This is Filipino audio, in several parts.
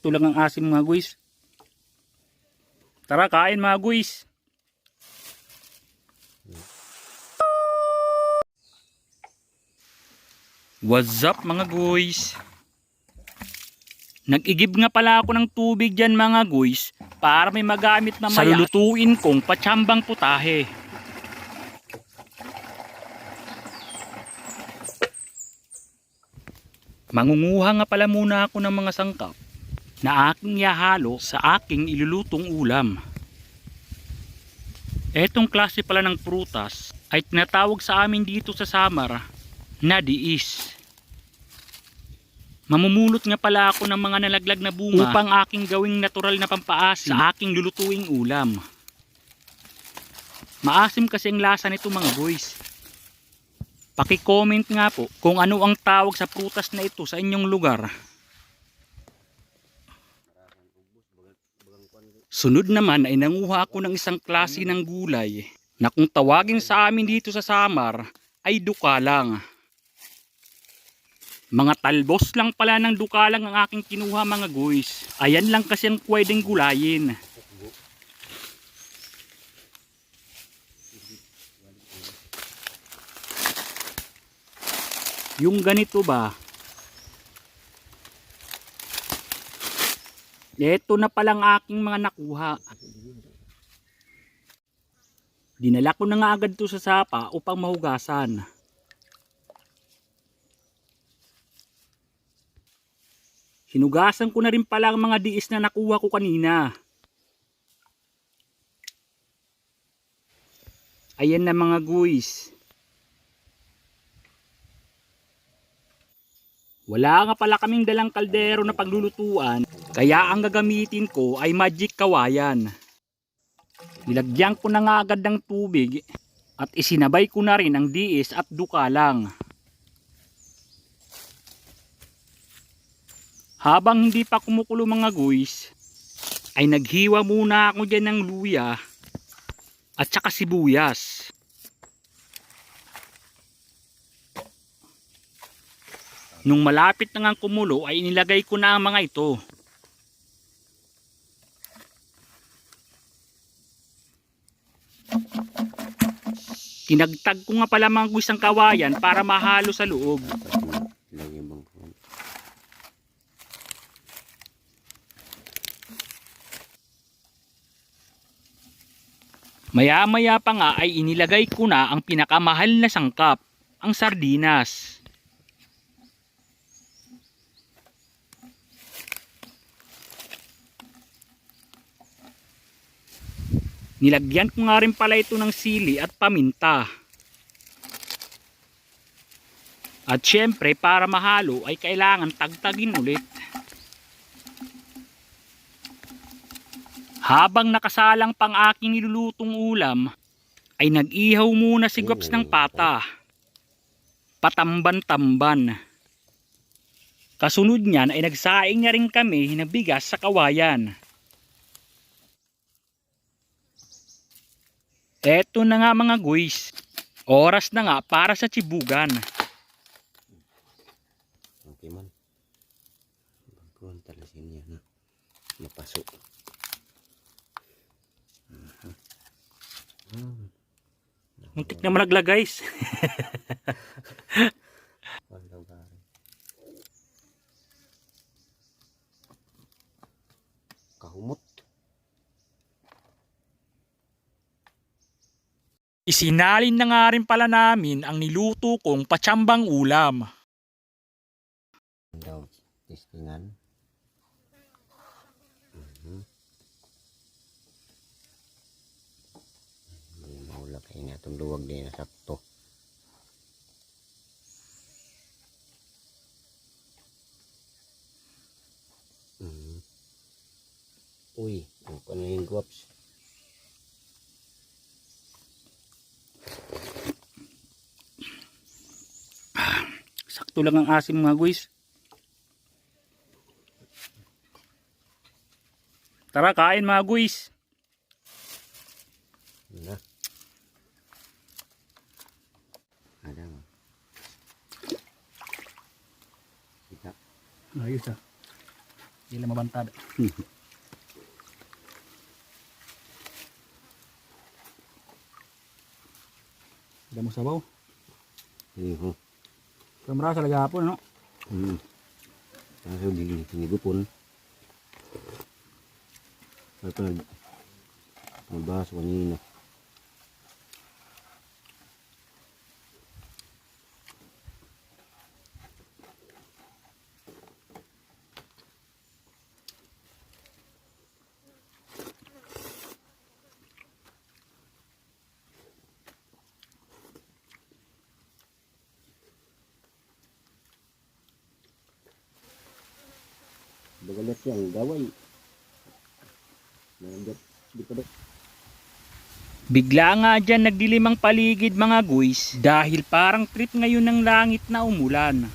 Sakto lang ang asim mga guys. Tara kain mga guys. What's up mga guys? Nag-igib nga pala ako ng tubig dyan mga guys para may magamit na maya sa lulutuin kong patsambang putahe. Mangunguha nga pala muna ako ng mga sangkap na aking ihahalo sa aking ilulutong ulam. Etong klase pala ng prutas ay tinatawag sa amin dito sa Samar na diis. Mamumulot nga pala ako ng mga nalaglag na bunga upang aking gawing natural na pampaasim sa aking lulutuing ulam. Maasim kasi ang lasa nito mga boys. Paki-comment nga po kung ano ang tawag sa prutas na ito sa inyong lugar. Sunod naman ay nanguha ako ng isang klase ng gulay na kung tawagin sa amin dito sa Samar ay dukalang. Mga talbos lang pala ng dukalang ang aking kinuha mga guys. Ayan lang kasi ang pwedeng gulayin. Yung ganito ba? Ito na palang aking mga nakuha. Dinala ko na nga agad to sa sapa upang mahugasan. Hinugasan ko na rin pala ang mga diis na nakuha ko kanina. Ayan na mga guys. Wala nga pala kaming dalang kaldero na paglulutuan, kaya ang gagamitin ko ay magic kawayan. Nilagyan ko na nga agad ng tubig at isinabay ko na rin ang diis at dukalang. Habang hindi pa kumukulo mga guys, ay naghiwa muna ako dyan ng luya at saka sibuyas. Nung malapit na nga kumulo ay inilagay ko na ang mga ito. Tinagtag ko nga pala mga guys ang kawayan para mahalo sa loob. Maya-maya pa nga ay inilagay ko na ang pinakamahal na sangkap, ang sardinas. Nilagyan ko nga rin pala ito ng sili at paminta. At syempre para mahalo ay kailangan tagtagin ulit. Habang nakasalang pang aking nilulutong ulam, ay nag-ihaw muna si Gops ng pata. Patamban-tamban. Kasunod niyan ay nagsaing na rin kami ng bigas sa kawayan. Eto na nga mga guys, oras na nga para sa tsibugan. Okay man. Bagkuhan talasin yan. Mapasok. Muntik na malagla guys. Kahumot. Isinalin na nga rin pala namin ang niluto kong patsambang ulam. Daw tistingan. Maula kayo nga itong luwag din na sakto. Uy, ano yung guwaps? Sakto lang ang asim mga guys. Tara kain mga guys. Na. Ada mo. Kita. Ayos ah. Sila mabantad. Damo sabaw. Iho. Kamera sa lagapon, no? Nasa ginigupon. Ay pa nagbahas kanina. Bagalat siyang gaway. Nandiyan, di pa daw. Bigla nga dyan nagdilim ang paligid mga guys dahil parang trip ngayon ng langit na umulan.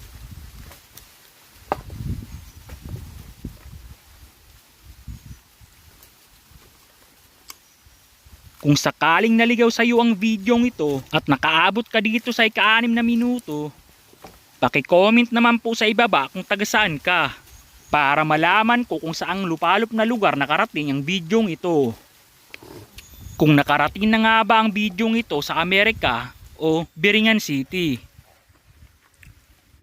Kung sakaling naligaw sa iyo ang videong ito at nakaabot ka dito sa ika-6 na minuto, paki-comment naman po sa ibaba kung taga saan ka para malaman ko kung saang lupalop na lugar nakarating ang videong ito. Kung nakarating na nga ba ang videong ito sa Amerika o Biringan City.